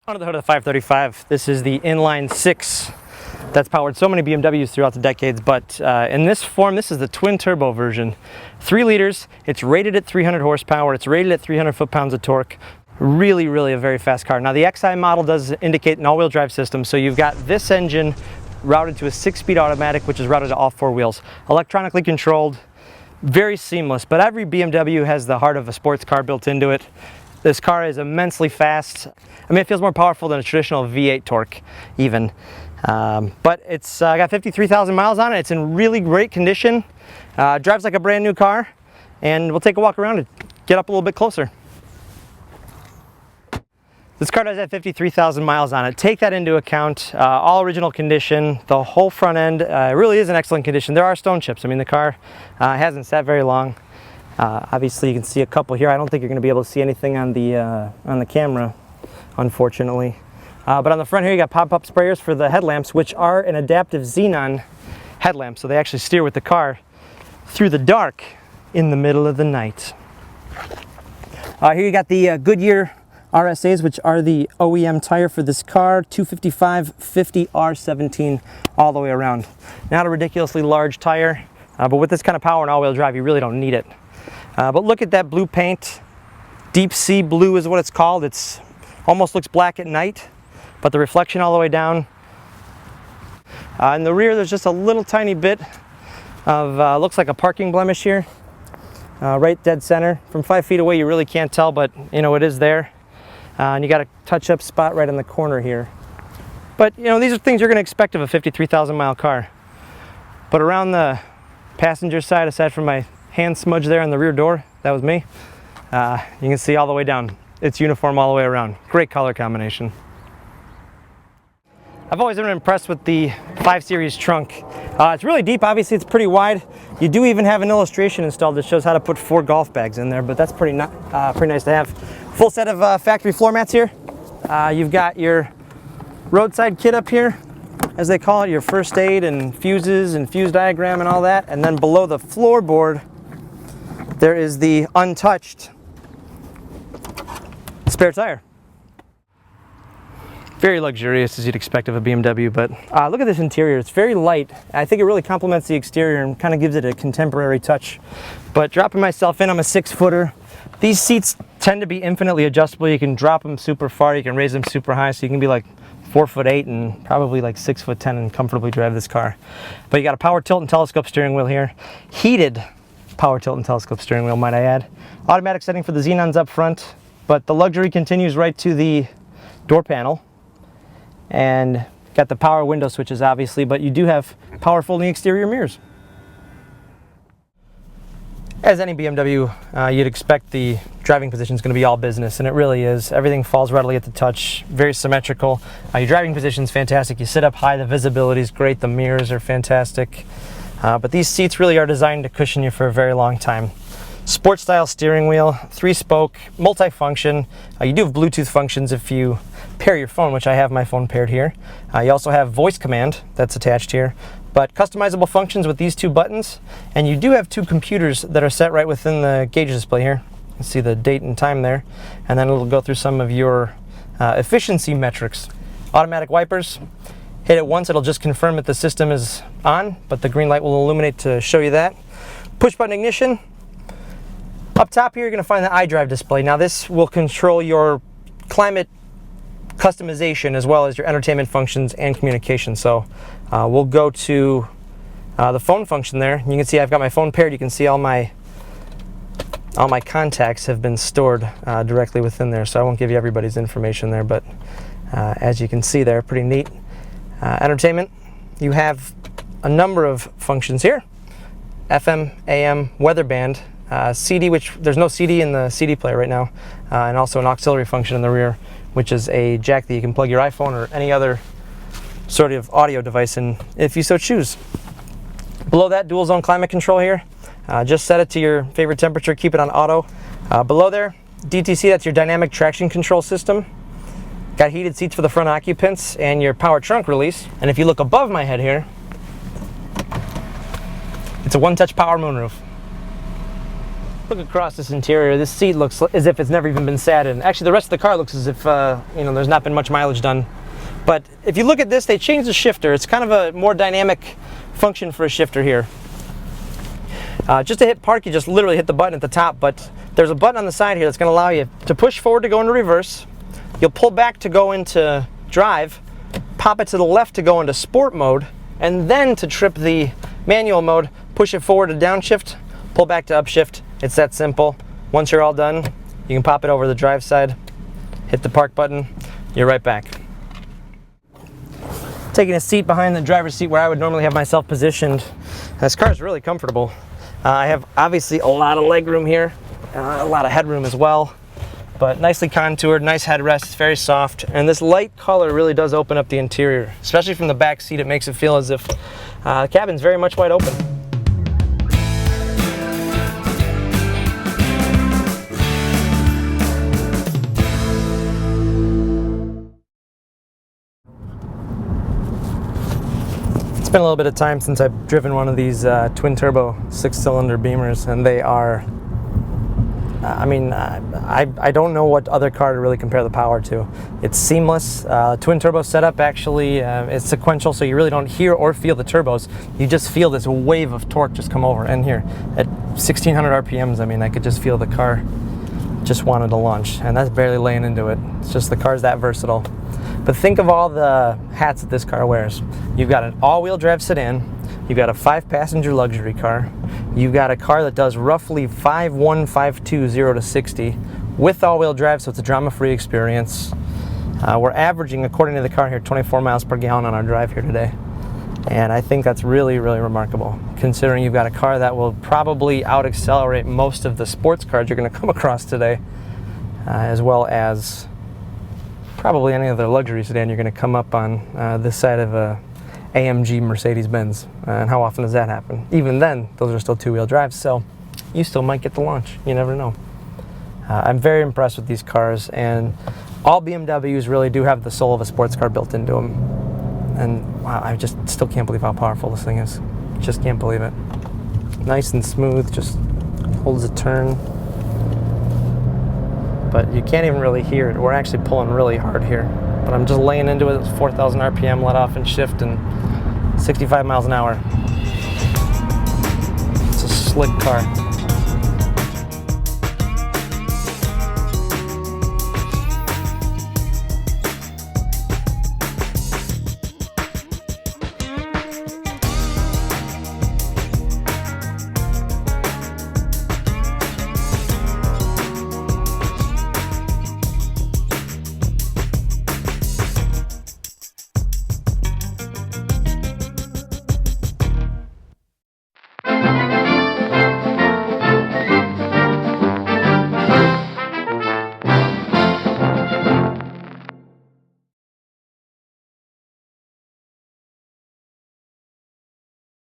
Under the hood of the 535, this is the inline-six that's powered so many BMWs throughout the decades, but in this form, this is the twin turbo version. 3 liters, it's rated at 300 horsepower, it's rated at 300 foot-pounds of torque. Really a very fast car. Now the XI model does indicate an all-wheel drive system, so you've got this engine routed to a 6-speed automatic, which is routed to all 4 wheels. Electronically controlled, very seamless, but every BMW has the heart of a sports car built into it. This car is immensely fast. I mean, it feels more powerful than a traditional V8 torque even. But it's got 53,000 miles on it. It's in really great condition. Drives like a brand new car. And we'll take a walk around and get up a little bit closer. This car does have 53,000 miles on it. Take that into account. All original condition. The whole front end really is in excellent condition. There are stone chips. I mean, the car hasn't sat very long. Obviously, you can see a couple here. I don't think you're going to be able to see anything on the camera, unfortunately. But on the front here, you got pop-up sprayers for the headlamps, which are an adaptive xenon headlamp. So they actually steer with the car through the dark in the middle of the night. Here you got the Goodyear RSAs, which are the OEM tire for this car, 255/50 R17 all the way around. Not a ridiculously large tire, but with this kind of power and all-wheel drive, you really don't need it. But look at that blue paint. Deep sea blue is what it's called. It's almost looks black at night, but the reflection all the way down. In the rear, there's just a little tiny bit of, looks like a parking blemish here. Right dead center. From 5 feet away, you really can't tell, but you know, it is there. And you got a touch-up spot right in the corner here. But you know, these are things you're going to expect of a 53,000 mile car. But around the passenger side, aside from my hand smudge there on the rear door, that was me, you can see all the way down. It's uniform all the way around. Great color combination. I've always been impressed with the 5 Series trunk. It's really deep, obviously it's pretty wide. You do even have an illustration installed that shows how to put 4 golf bags in there, but that's pretty nice to have. Full set of factory floor mats here. You've got your roadside kit up here, as they call it, your first aid and fuses and fuse diagram and all that. And then below the floorboard, there is the untouched spare tire. Very luxurious, as you'd expect of a BMW, but look at this interior. It's very light. I think it really complements the exterior and kind of gives it a contemporary touch. But dropping myself in, I'm a 6-footer. These seats tend to be infinitely adjustable. You can drop them super far, you can raise them super high, so you can be like 4'8" and probably like 6'10" and comfortably drive this car. But you got a power tilt and telescope steering wheel here. Heated power tilt and telescope steering wheel, might I add. Automatic setting for the xenons up front, but the luxury continues right to the door panel. And got the power window switches, obviously, but you do have power folding exterior mirrors. As any BMW, you'd expect the driving position is going to be all business, and it really is. Everything falls readily at the touch, very symmetrical. Your driving position is fantastic. You sit up high, the visibility is great, the mirrors are fantastic. But these seats really are designed to cushion you for a very long time. Sport style steering wheel, 3-spoke, multi-function. You do have Bluetooth functions if you pair your phone, which I have my phone paired here. You also have voice command that's attached here, but customizable functions with these 2 buttons. And you do have 2 computers that are set right within the gauge display here. You can see the date and time there, and then it'll go through some of your efficiency metrics. Automatic wipers. Hit it once, it'll just confirm that the system is on, but the green light will illuminate to show you that. Push button ignition. Up top here, you're going to find the iDrive display. Now this will control your climate customization as well as your entertainment functions and communication. So we'll go to the phone function there. You can see I've got my phone paired. You can see all my contacts have been stored directly within there. So I won't give you everybody's information there, but as you can see there, pretty neat. Entertainment, you have a number of functions here. FM, AM, weather band. CD, which there's no CD in the CD player right now, and also an auxiliary function in the rear, which is a jack that you can plug your iPhone or any other sort of audio device in if you so choose. Below that, dual zone climate control here. Just set it to your favorite temperature, keep it on auto. Below there, DTC, that's your dynamic traction control system. Got heated seats for the front occupants and your power trunk release. And if you look above my head here, it's a one-touch power moonroof. Look across this interior. This seat looks as if it's never even been sat in. Actually, the rest of the car looks as if there's not been much mileage done. But if you look at this, they changed the shifter. It's kind of a more dynamic function for a shifter here. Just to hit park, you just literally hit the button at the top, but there's a button on the side here that's going to allow you to push forward to go into reverse. You'll pull back to go into drive, pop it to the left to go into sport mode, and then to trip the manual mode, push it forward to downshift, pull back to upshift. It's that simple. Once you're all done, you can pop it over the drive side, hit the park button, you're right back. Taking a seat behind the driver's seat where I would normally have myself positioned. This car is really comfortable. I have obviously a lot of leg room here, a lot of headroom as well, but nicely contoured, nice headrest, it's very soft, and this light color really does open up the interior, especially from the back seat. It makes it feel as if the cabin's very much wide open. It's been a little bit of time since I've driven one of these twin turbo 6-cylinder Beamers, and they are, I don't know what other car to really compare the power to. It's seamless. Twin turbo setup actually is sequential, so you really don't hear or feel the turbos. You just feel this wave of torque just come over. And here at 1600 RPMs, I could just feel the car just wanted to launch, and that's barely laying into it. It's just the car's that versatile. But think of all the hats that this car wears. You've got an all-wheel drive sedan, you've got a 5-passenger luxury car, you've got a car that does roughly 5.1, 5.2, 0 to 60 with all-wheel drive, so it's a drama-free experience. We're averaging, according to the car here, 24 miles per gallon on our drive here today. And I think that's really, really remarkable, considering you've got a car that will probably out-accelerate most of the sports cars you're going to come across today, as well as probably any other luxury sedan you're going to come up on this side of a AMG Mercedes-Benz. And how often does that happen? Even then, those are still two-wheel drives, so you still might get the launch. You never know. I'm very impressed with these cars, and all BMWs really do have the soul of a sports car built into them. And wow, I just still can't believe how powerful this thing is. Just can't believe it. Nice and smooth, just holds a turn. But you can't even really hear it. We're actually pulling really hard here. But I'm just laying into it. It's 4,000 RPM, let off and shift, and 65 miles an hour. It's a slick car.